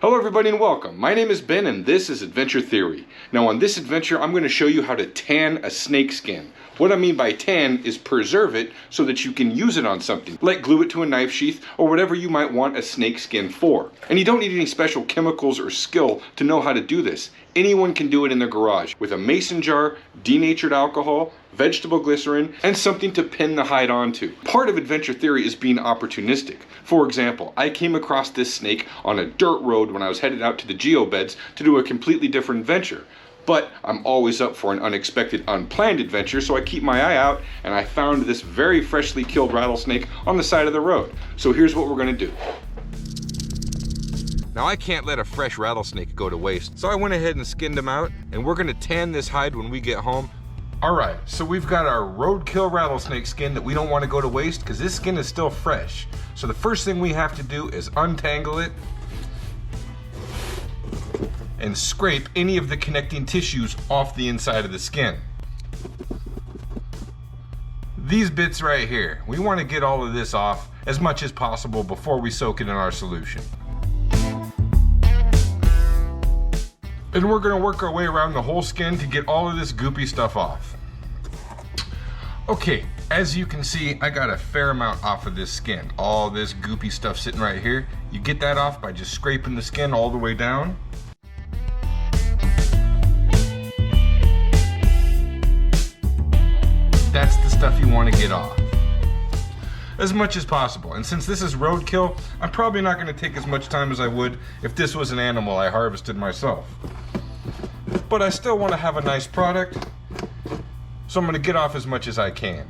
Hello everybody and welcome. My name is Ben and this is Adventure Theory. Now on this adventure I'm going to show you how to tan a snake skin. What I mean by tan is preserve it so that you can use it on something, like glue it to a knife sheath or whatever you might want a snake skin for. And you don't need any special chemicals or skill to know how to do this. Anyone can do it in their garage with a mason jar, denatured alcohol, vegetable glycerin, and something to pin the hide onto. Part of Adventure Theory is being opportunistic. For example, I came across this snake on a dirt road when I was headed out to the geobeds to do a completely different adventure. But I'm always up for an unexpected, unplanned adventure, so I keep my eye out, and I found this very freshly killed rattlesnake on the side of the road. So here's what we're gonna do. Now I can't let a fresh rattlesnake go to waste, so I went ahead and skinned him out, and we're gonna tan this hide when we get home. All right, so we've got our roadkill rattlesnake skin that we don't want to go to waste because this skin is still fresh. So the first thing we have to do is untangle it and scrape any of the connecting tissues off the inside of the skin. These bits right here, we want to get all of this off as much as possible before we soak it in our solution. And we're gonna work our way around the whole skin to get all of this goopy stuff off. Okay, as you can see, I got a fair amount off of this skin. All this goopy stuff sitting right here. You get that off by just scraping the skin all the way down. That's the stuff you want to get off as much as possible. And since this is roadkill, I'm probably not going to take as much time as I would if this was an animal I harvested myself. But I still want to have a nice product, so I'm going to get off as much as I can.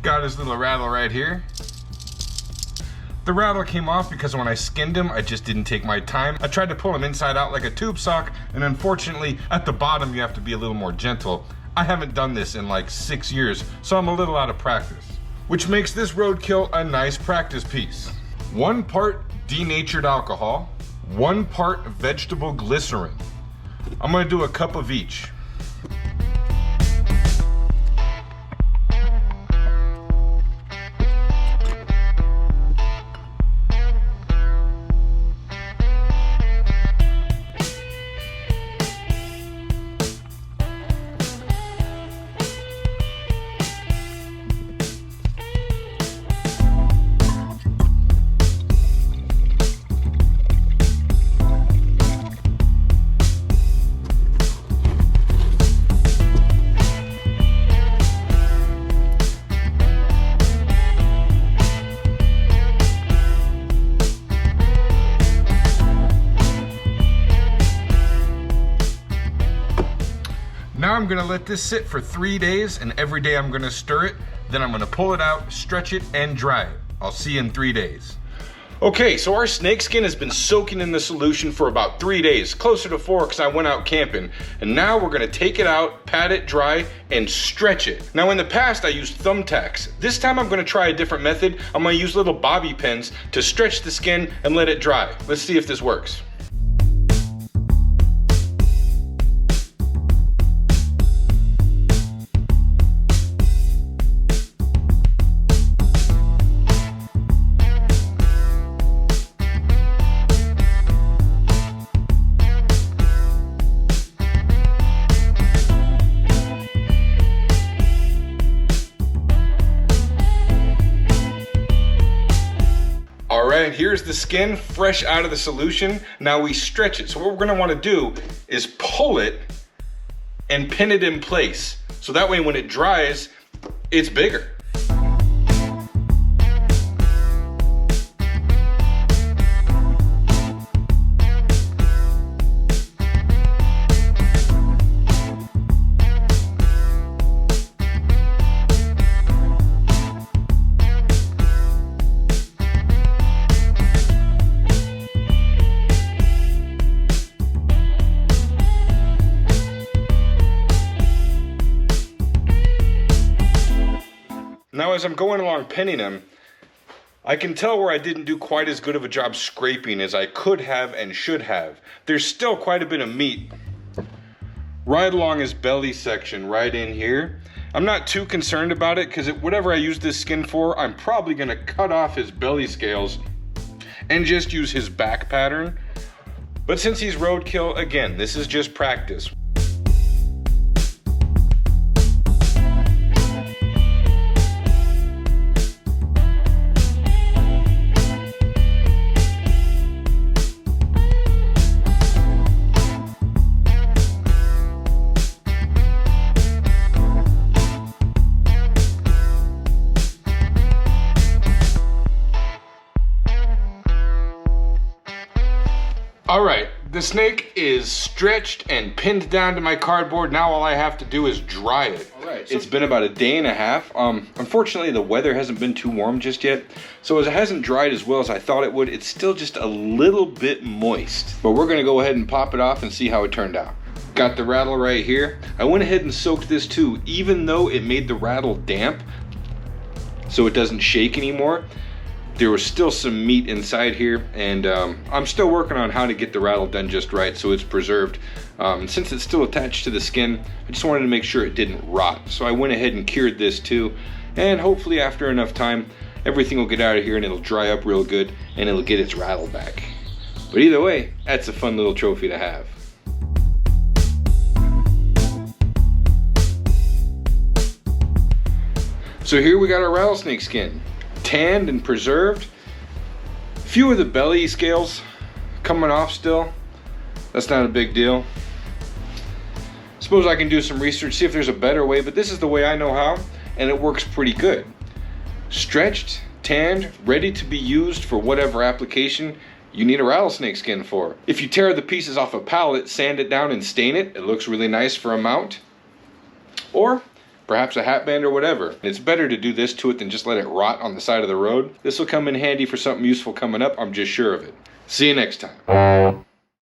Got his little rattle right here. The rattle came off because when I skinned him, I just didn't take my time. I tried to pull him inside out like a tube sock, and unfortunately, at the bottom, you have to be a little more gentle. I haven't done this in like 6 years, so I'm a little out of practice, which makes this roadkill a nice practice piece. 1 part denatured alcohol, 1 part vegetable glycerin. I'm gonna do a cup of each. Now I'm gonna let this sit for 3 days, and every day I'm gonna stir it, then I'm gonna pull it out, stretch it, and dry it. I'll see you in 3 days. Okay, so our snake skin has been soaking in the solution for about 3 days, closer to 4 because I went out camping. And now we're gonna take it out, pat it dry, and stretch it. Now in the past I used thumbtacks. This time I'm gonna try a different method. I'm gonna use little bobby pins to stretch the skin and let it dry. Let's see if this works. Alright, here's the skin fresh out of the solution. Now we stretch it. So what we're gonna wanna do is pull it and pin it in place. So that way when it dries, it's bigger. Now as I'm going along pinning them, I can tell where I didn't do quite as good of a job scraping as I could have and should have. There's still quite a bit of meat right along his belly section, right in here. I'm not too concerned about it because whatever I use this skin for, I'm probably gonna cut off his belly scales and just use his back pattern. But since he's roadkill, again, this is just practice. All right, the snake is stretched and pinned down to my cardboard. Now all I have to do is dry it. All right, so it's been about a day and a half. Unfortunately, the weather hasn't been too warm just yet. So as it hasn't dried as well as I thought it would, it's still just a little bit moist. But we're gonna go ahead and pop it off and see how it turned out. Got the rattle right here. I went ahead and soaked this too, even though it made the rattle damp, so it doesn't shake anymore. There was still some meat inside here, and I'm still working on how to get the rattle done just right so it's preserved. Since it's still attached to the skin, I just wanted to make sure it didn't rot. So I went ahead and cured this too, and hopefully after enough time, everything will get out of here and it'll dry up real good and it'll get its rattle back. But either way, that's a fun little trophy to have. So here we got our rattlesnake skin. Tanned and preserved. Few of the belly scales coming off still. That's not a big deal. Suppose I can do some research, see if there's a better way, but this is the way I know how, and it works pretty good. Stretched, tanned, ready to be used for whatever application you need a rattlesnake skin for. If you tear the pieces off a pallet, sand it down and stain it, it looks really nice for a mount. Or perhaps a hat band or whatever. It's better to do this to it than just let it rot on the side of the road. This will come in handy for something useful coming up, I'm just sure of it. See you next time.